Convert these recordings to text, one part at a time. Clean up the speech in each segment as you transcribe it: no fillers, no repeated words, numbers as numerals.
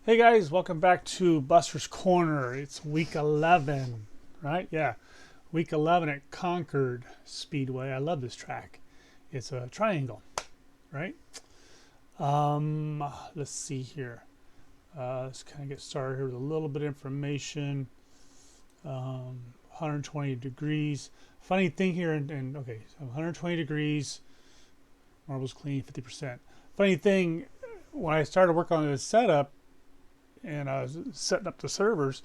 Hey guys, welcome back to Buster's Corner. It's week 11, right? Yeah, week 11 at Concord Speedway. I love this track. It's a triangle, right? Let's see here. Let's kind of get started here with a little bit of information. 120 degrees. Funny thing here, and okay, so 120 degrees. Marble's clean, 50%. Funny thing, when I started working on this setup, and I was setting up the servers,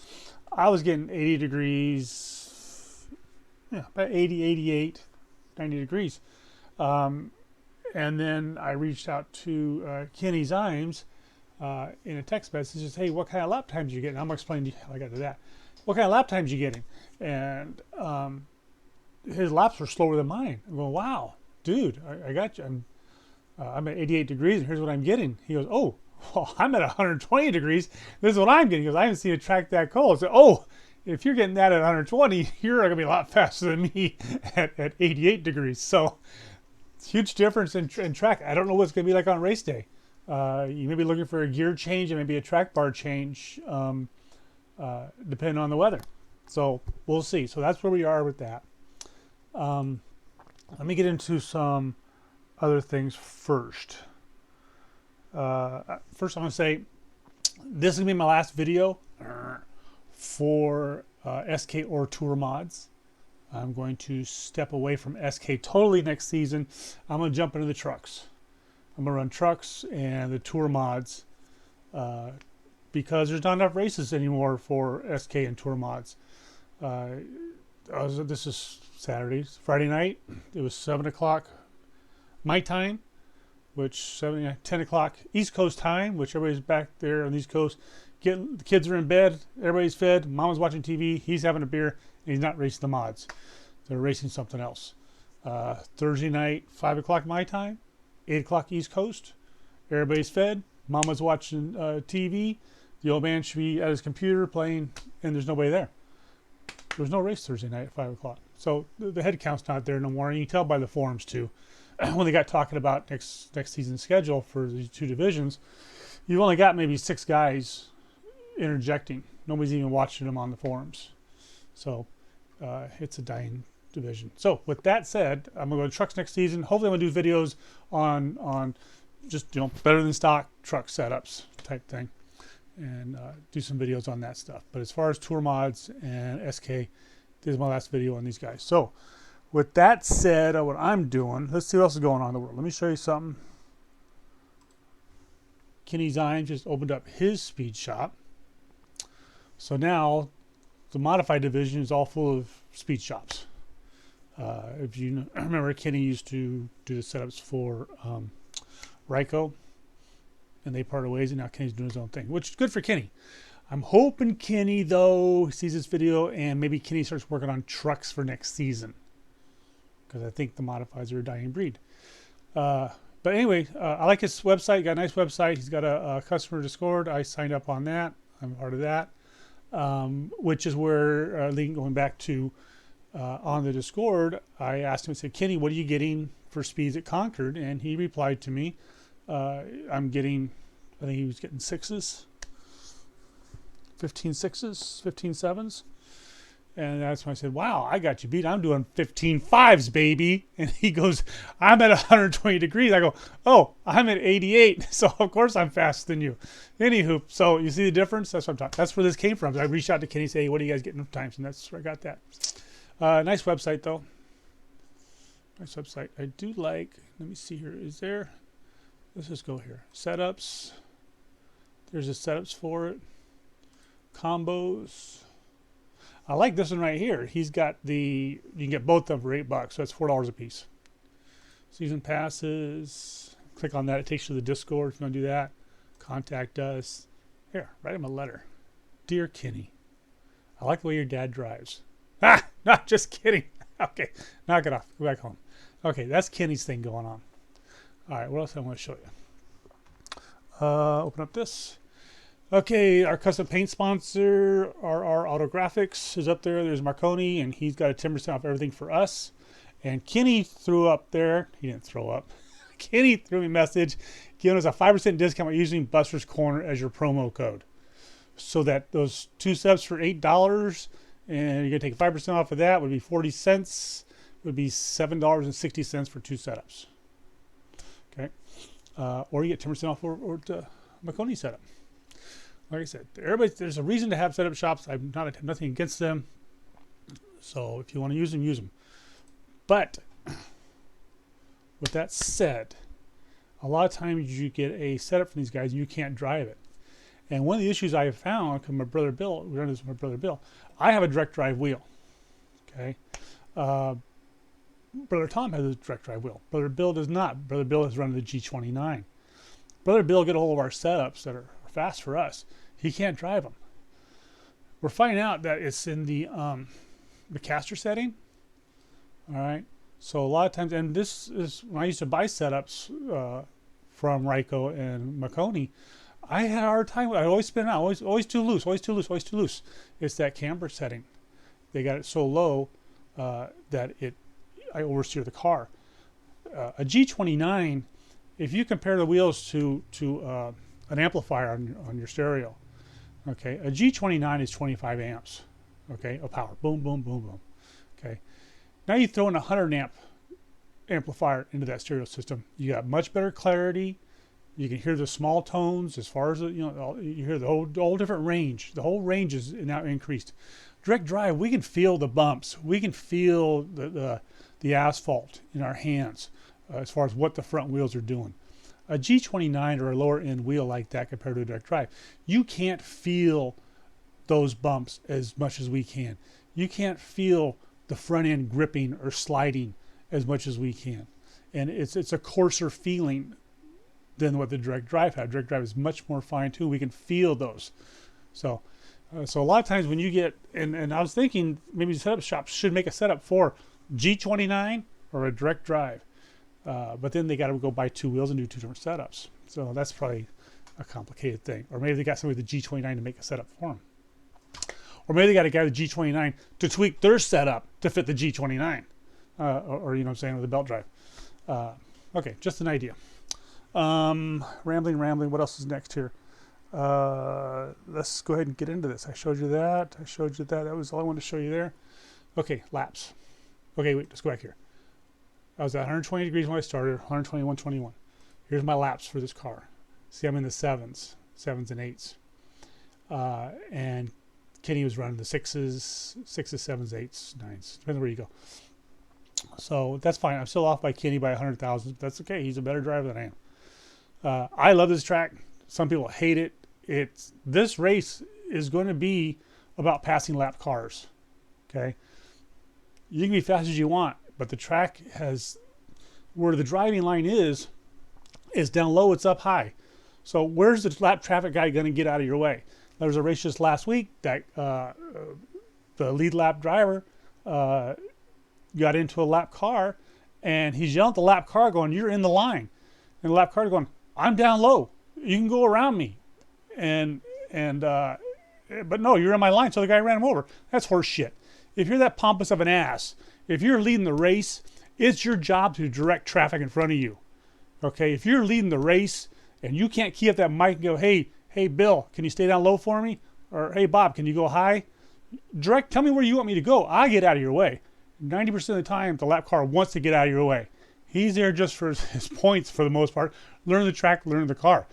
I was getting 80 degrees, yeah, about 80, 88, 90 degrees. And then I reached out to Kenny Zimes in a text message and says, hey, what kind of lap times you getting? I'm going to explain to you how I got to that. What kind of lap times you getting? And his laps were slower than mine. I'm going, wow, dude, I got you. I'm at 88 degrees and here's what I'm getting. He goes, oh, well, I'm at 120 degrees. This is what I'm getting because I haven't seen a track that cold. So, oh, if you're getting that at 120, you're going to be a lot faster than me at 88 degrees. So, it's a huge difference in track. I don't know what it's going to be like on race day. You may be looking for a gear change and maybe a track bar change, depending on the weather. So, we'll see. So, that's where we are with that. Let me get into some other things first. First, I'm going to say this is going to be my last video for SK or Tour mods. I'm going to step away from SK totally next season. I'm going to jump into the trucks. I'm going to run trucks and the Tour mods because there's not enough races anymore for SK and Tour mods. This is Saturday, Friday night. It was 7 o'clock my time, which 10 o'clock East Coast time, which everybody's back there on the East Coast. The kids are in bed, everybody's fed, mama's watching TV, he's having a beer, and he's not racing the mods. They're racing something else. Thursday night, 5 o'clock my time, 8 o'clock East Coast, everybody's fed, mama's watching TV, the old man should be at his computer playing, and there's nobody there. There was no race Thursday night at 5 o'clock. So the head count's not there no more, and you can tell by the forums too. When they got talking about next season's schedule for these two divisions, you've only got maybe 6 guys interjecting. Nobody's even watching them on the forums. So it's a dying division. So with that said, I'm going to go to trucks next season. Hopefully I'm going to do videos on just, better than stock truck setups type thing. And do some videos on that stuff. But as far as tour mods and SK, this is my last video on these guys. So with that said, what I'm doing, let's see what else is going on in the world. Let me show you something. Kenny Zimes just opened up his speed shop. So now the modified division is all full of speed shops. If you remember, Kenny used to do the setups for Ryko, and they parted ways, and now Kenny's doing his own thing, which is good for Kenny. I'm hoping Kenny, though, sees this video, and maybe Kenny starts working on trucks for next season, because I think the modifieds are a dying breed. But anyway, I like his website. He got a nice website. He's got a customer Discord. I signed up on that. I'm part of that, which is where, going back to on the Discord, I asked him, I said, Kenny, what are you getting for speeds at Concord? And he replied to me, I'm getting, I think he was getting 6s, 15 6s, 15 7s. And that's when I said, wow, I got you beat. I'm doing 15 5s, baby. And he goes, I'm at 120 degrees. I go, oh, I'm at 88. So, of course, I'm faster than you. Anywho, so you see the difference? That's what I'm talking. That's where this came from. So I reached out to Kenny and said, hey, what are you guys getting for times? And that's where I got that. Nice website, though. Nice website. I do like, let me see here. Is there, let's just go here. Setups. There's the setups for it. Combos. I like this one right here. He's got you can get both of them for $8, so that's $4 a piece. Season passes. Click on that. It takes you to the Discord if you want to do that. Contact us. Here, write him a letter. Dear Kenny, I like the way your dad drives. Ah, not just kidding. Okay, knock it off. Go back home. Okay, that's Kenny's thing going on. All right, what else I want to show you? Open up this. Okay, our custom paint sponsor, RR Autographics, is up there. There's Marconi, and he's got a 10% off everything for us. And Kenny threw up there. He didn't throw up. Kenny threw me a message giving us a 5% discount by using Buster's Corner as your promo code. So that those 2 setups for $8, and you're going to take 5% off of that, would be 40 cents. Would be $7.60 for 2 setups. Okay. Or you get 10% off or the Marconi setup. Like I said, there's a reason to have setup shops. I've nothing against them. So if you want to use them, use them. But with that said, a lot of times you get a setup from these guys and you can't drive it. And one of the issues I have found, because my brother Bill, we run this with my brother Bill, I have a direct drive wheel. Okay. Brother Tom has a direct drive wheel. Brother Bill does not. Brother Bill is running the G29. Brother Bill get a hold of our setups that are fast for us. He can't drive them. We're finding out that it's in the caster setting. All right. So a lot of times, and this is when I used to buy setups from Ryko and Marconi, I had a hard time. I always spin it out. Always too loose. Always too loose. Always too loose. It's that camber setting. They got it so low that I oversteer the car. A G29, if you compare the wheels to an amplifier on your stereo, okay, a G29 is 25 amps, okay, of power. Boom, boom, boom, boom. Okay. Now you throw in a 100 amp amplifier into that stereo system. You got much better clarity. You can hear the small tones as far as you hear the whole different range. The whole range is now increased. Direct drive, we can feel the bumps. We can feel the asphalt in our hands as far as what the front wheels are doing. A G29 or a lower end wheel like that compared to a direct drive, you can't feel those bumps as much as we can. You can't feel the front end gripping or sliding as much as we can. And it's a coarser feeling than what the direct drive had. Direct drive is much more fine too. We can feel those. So a lot of times when you get, and I was thinking maybe setup shops should make a setup for G29 or a direct drive. But then they got to go buy 2 wheels and do 2 different setups. So that's probably a complicated thing. Or maybe they got somebody with the G29 to make a setup for them. Or maybe they got a guy with the G29 to tweak their setup to fit the G29. Or you know what I'm saying, with the belt drive. Okay, just an idea. Rambling. What else is next here? Let's go ahead and get into this. I showed you that. That was all I wanted to show you there. Okay, laps. Okay, wait, let's go back here. I was at 120 degrees when I started, 121, 21. Here's my laps for this car. See, I'm in the 7s and 8s. And Kenny was running the 6s, 7s, 8s, 9s, depending where you go. So that's fine. I'm still off by Kenny by 100,000. That's okay. He's a better driver than I am. I love this track. Some people hate it. This race is going to be about passing lap cars. Okay. You can be fast as you want, but the track has, where the driving line is down low, it's up high. So where's the lap traffic guy going to get out of your way? There was a race just last week that the lead lap driver got into a lap car, and he's yelling at the lap car going, "You're in the line." And the lap car going, "I'm down low. You can go around me." But no, you're in my line. So the guy ran him over. That's horse shit. If you're that pompous of an ass, if you're leading the race, it's your job to direct traffic in front of you. Okay, if you're leading the race and you can't key up that mic and go, hey Bill, can you stay down low for me? Or hey Bob, can you go high? Tell me where you want me to go. I get out of your way. 90% of the time, the lap car wants to get out of your way. He's there just for his points for the most part. Learn the track, learn the car.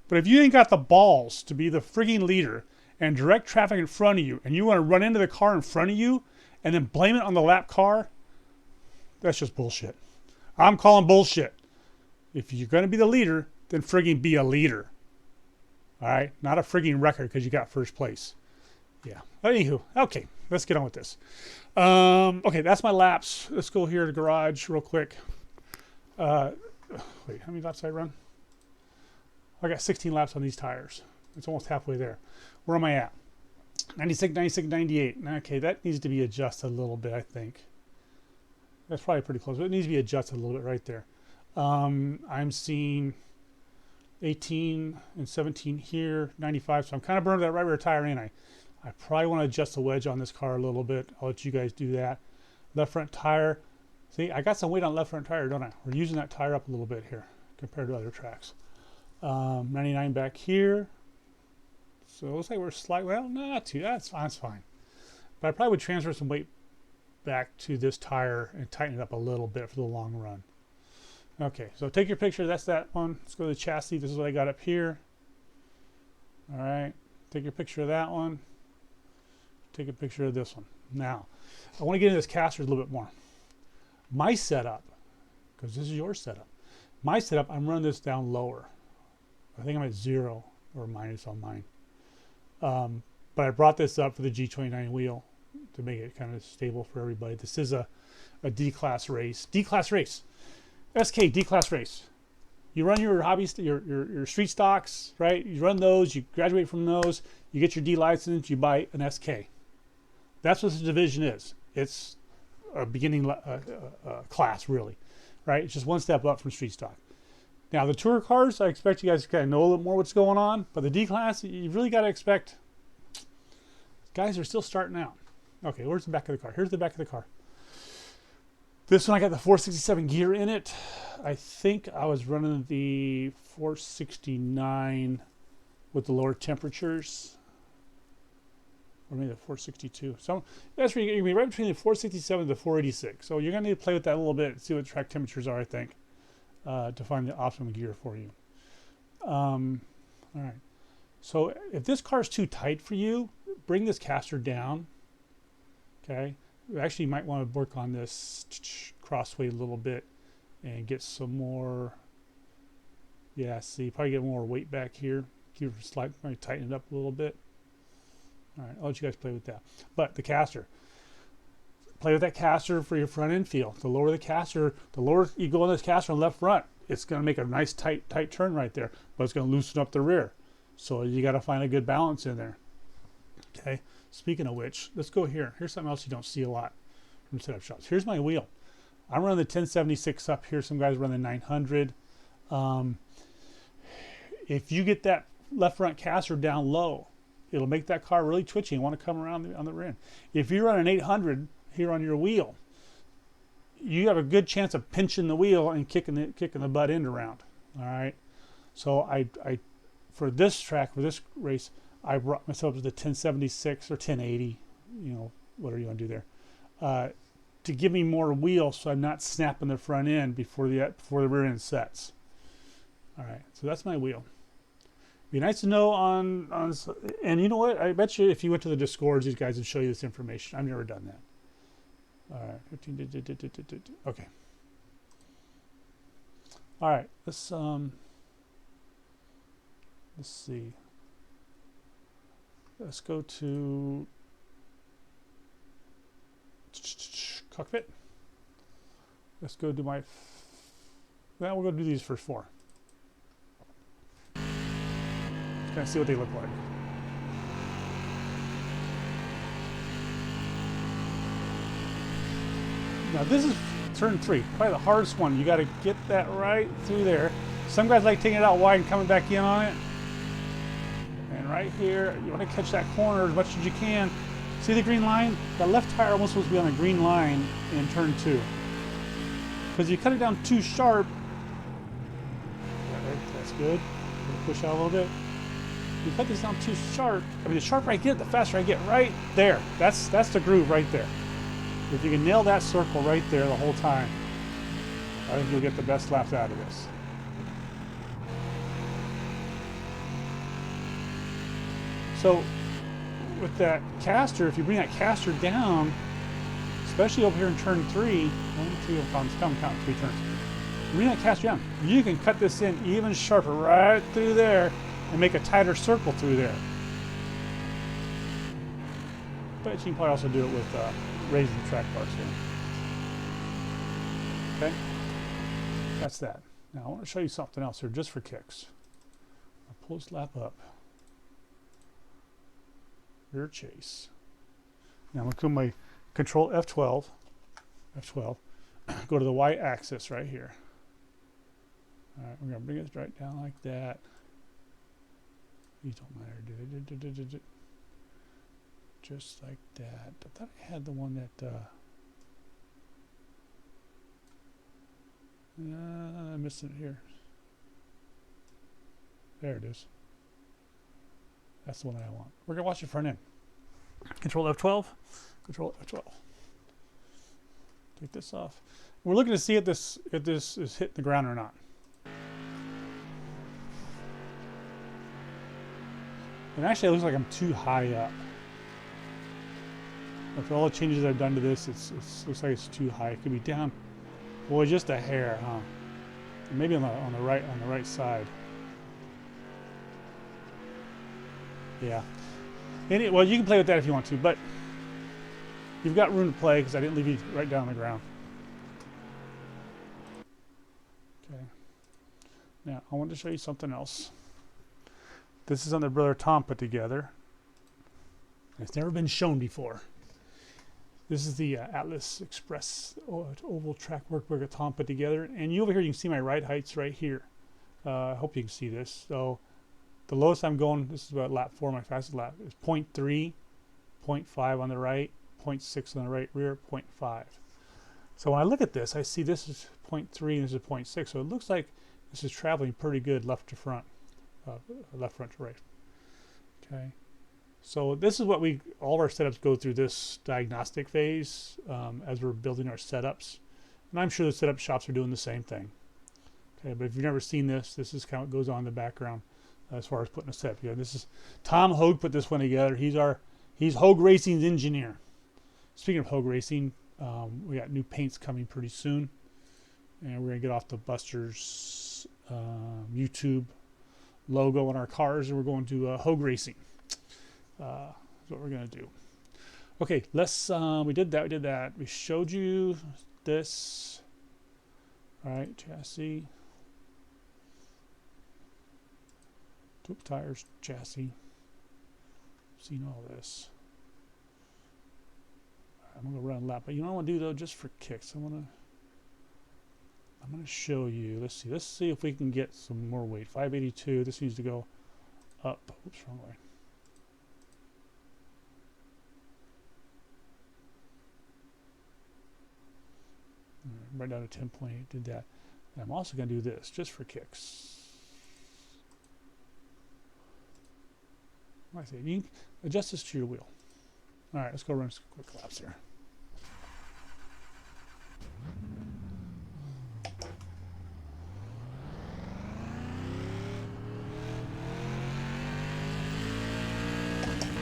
But if you ain't got the balls to be the frigging leader and direct traffic in front of you, and you want to run into the car in front of you and then blame it on the lap car, that's just bullshit. I'm calling bullshit. If you're going to be the leader, then frigging be a leader. All right? Not a frigging record because you got first place. Yeah. Anywho, okay, let's get on with this. Okay, that's my laps. Let's go here to the garage real quick. Wait, how many laps did I run? I got 16 laps on these tires. It's almost halfway there. Where am I at? 96, 96, 98. Okay, that needs to be adjusted a little bit, I think. That's probably pretty close, but it needs to be adjusted a little bit right there. I'm seeing 18 and 17 here, 95. So I'm kind of burning that right rear tire in. I probably want to adjust the wedge on this car a little bit. I'll let you guys do that. Left front tire. See, I got some weight on left front tire, don't I? We're using that tire up a little bit here. compared to other tracks. 99 back here. So it looks like we're slightly, well, not too, that's fine. But I probably would transfer some weight back to this tire and tighten it up a little bit for the long run. Okay, so take your picture. That's that one. Let's go to the chassis. This is what I got up here. All right, take your picture of that one. Take a picture of this one. Now, I want to get into this caster a little bit more. My setup, because this is your setup. My setup, I'm running this down lower. I think I'm at 0 or minus on mine. But I brought this up for the G29 wheel to make it kind of stable for everybody. This is a D-class race. D-class race. SK D-class race. You run your hobby, your street stocks, right? You run those, you graduate from those, you get your D license, you buy an SK. That's what this division is. It's a beginning class, really, right? It's just one step up from street stock. Now, the tour cars, I expect you guys to kind of know a little more what's going on, but the D-class, you really got to expect, guys are still starting out. Okay, where's the back of the car? Here's the back of the car. This one, I got the 467 gear in it. I think I was running the 469 with the lower temperatures. Or maybe the 462. So that's where you're going to be right between the 467 and the 486. So you're going to need to play with that a little bit and see what track temperatures are, I think, to find the optimum gear for you. All right. So if this car is too tight for you, bring this caster down. Okay. You actually might want to work on this crossway a little bit and get some more. Yeah, see, probably get more weight back here. Keep it slightly, probably tighten it up a little bit. All right, I'll let you guys play with that. But the caster, play with that caster for your front end feel. The lower the caster, the lower you go on this caster on the left front, it's going to make a nice tight turn right there, but it's going to loosen up the rear. So you got to find a good balance in there. Okay. Speaking of which, let's go here. Here's something else you don't see a lot from setup shops. Here's my wheel. I'm running the 1076 up here. Some guys run the 900. If you get that left front caster down low, it'll make that car really twitchy and want to come around on the rear. If you run an 800 here on your wheel, you have a good chance of pinching the wheel and kicking the butt end around. All right. So I for this track, for this race, I brought myself to the 1076 or 1080, you know, whatever you want to do there, to give me more wheel so I'm not snapping the front end before the rear end sets. All right, so that's my wheel. Be nice to know on and you know what? I bet you if you went to the Discords, these guys would show you this information. I've never done that. All right, 15. Okay. All right, let's see. Let's go to Cockpit. Let's go do my. Well, we're going to do these first 4. Just kind of see what they look like. Now this is turn 3, probably the hardest one. You got to get that right through there. Some guys like taking it out wide and coming back in on it. And right here, you want to catch that corner as much as you can. See the green line? That left tire almost supposed to be on a green line in turn 2. Because you cut it down too sharp. Right, that's good. Push out a little bit. You cut this down too sharp. I mean, the sharper I get, the faster I get. Right there. That's the groove right there. If you can nail that circle right there the whole time, I think you'll get the best laps out of this. So with that caster, if you bring that caster down, especially over here in turn 3, 1, 2, count 3 turns. Bring that caster down. You can cut this in even sharper right through there and make a tighter circle through there. But you can probably also do it with raising the track bars here. Okay, that's that. Now I want to show you something else here just for kicks. I'll pull this lap up. Rear chase. Now I'm going to do my control F12. Go to the Y axis right here. All right, we're going to bring it right down like that. These don't matter. Just like that. I thought I had the one that I'm missing it here. There it is. That's the one I want. We're gonna watch the front end. Control F12. Control F12. Take this off. We're looking to see if this is hitting the ground or not. And actually, it looks like I'm too high up. After all the changes I've done to this, it looks like it's too high. It could be down, boy, just a hair, huh? Maybe on the right side. Yeah. Well, you can play with that if you want to, but you've got room to play because I didn't leave you right down on the ground. Okay. Now I want to show you something else. This is something Brother Tom put together. It's never been shown before. This is the Atlas Express oval track workbook that Tom put together. And you over here, you can see my ride heights right here. I hope you can see this. So the lowest I'm going, this is about lap 4, my fastest lap, is 0.3, 0.5 on the right, 0.6 on the right rear, 0.5. So when I look at this, I see this is 0.3 and this is 0.6. So it looks like this is traveling pretty good left to front, left front to right. Okay. So this is what all of our setups go through this diagnostic phase as we're building our setups. And I'm sure the setup shops are doing the same thing. Okay, but if you've never seen this, this is kind of what goes on in the background as far as putting a setup together. This is Tom Hogue put this one together. He's Hogue Racing's engineer. Speaking of Hogue Racing, we got new paints coming pretty soon. And we're going to get off the Buster's YouTube logo on our cars, and we're going to Hogue Racing. That's what we're going to do. Okay, let's, we did that. We showed you this. All right, chassis. Tube tires, chassis. Seen all this. I'm going to run a lap. But you know what I want to do, though, just for kicks? I'm going to show you. Let's see if we can get some more weight. 582. This needs to go up. Oops, wrong way. Right down to 10.8, did that. And I'm also going to do this, just for kicks. Like I say, you can adjust this to your wheel. All right, let's go run some quick laps here.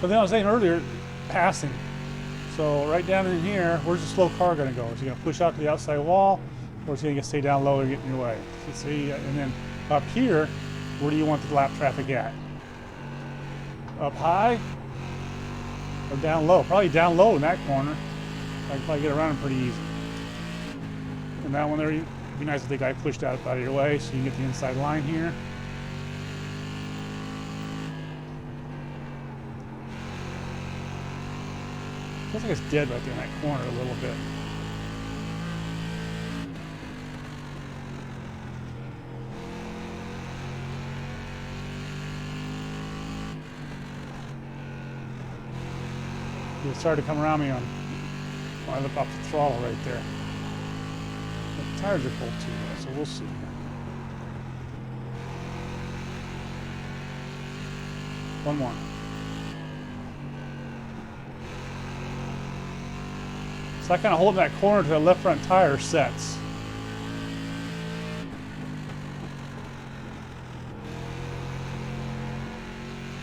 But then I was saying earlier, passing. So right down in here, where's the slow car going to go? Is he going to push out to the outside wall, or is he going to stay down low and get in your way? See, and then up here, where do you want the lap traffic at? Up high or down low? Probably down low in that corner. I can probably get around him pretty easy. And that one there, it'd be nice if the guy pushed out of your way so you can get the inside line here. Feels like it's dead right there in that corner a little bit. It started to come around me when I look off the throttle right there. The tires are full too, though, so we'll see. One more. So I kind of hold that corner to the left front tire sets.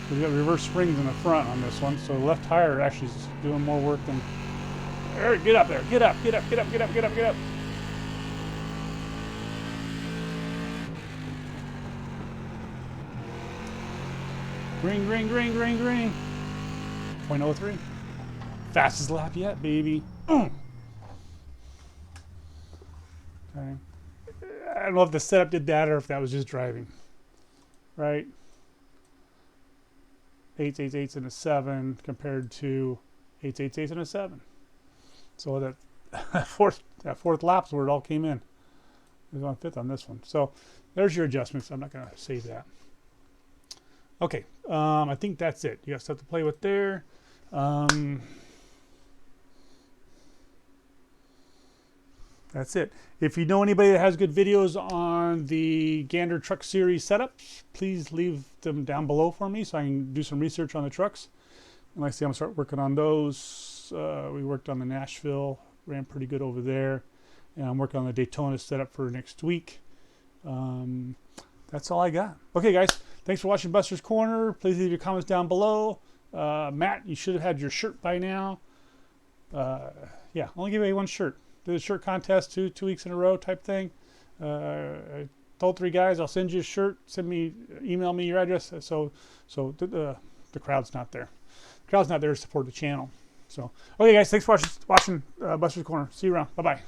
We've got reverse springs in the front on this one, so the left tire actually is doing more work than... There, get up there, get up, get up, get up, get up, get up, get up. Green, green, green, green, green. 0.03. Fastest lap yet, baby. Okay. I don't know if the setup did that or if that was just driving. Right? 8s, 8s, 8s, and a 7 compared to 8s, 8s, 8s, and a 7. So that fourth lap's where it all came in. It was on 5th on this one. So there's your adjustments. I'm not going to save that. Okay. I think that's it. You got stuff to play with there. That's it. If you know anybody that has good videos on the Gander Truck Series setups, please leave them down below for me so I can do some research on the trucks. And like I say, I'm going to start working on those. We worked on the Nashville, ran pretty good over there. And I'm working on the Daytona setup for next week. That's all I got. Okay, guys. Thanks for watching Buster's Corner. Please leave your comments down below. Matt, you should have had your shirt by now. Yeah, only give away one shirt. Did a shirt contest two weeks in a row type thing. I told 3 guys I'll send you a shirt. Email me your address. So the crowd's not there. The crowd's not there to support the channel. So okay, guys, thanks for watching Buster's Corner. See you around. Bye bye.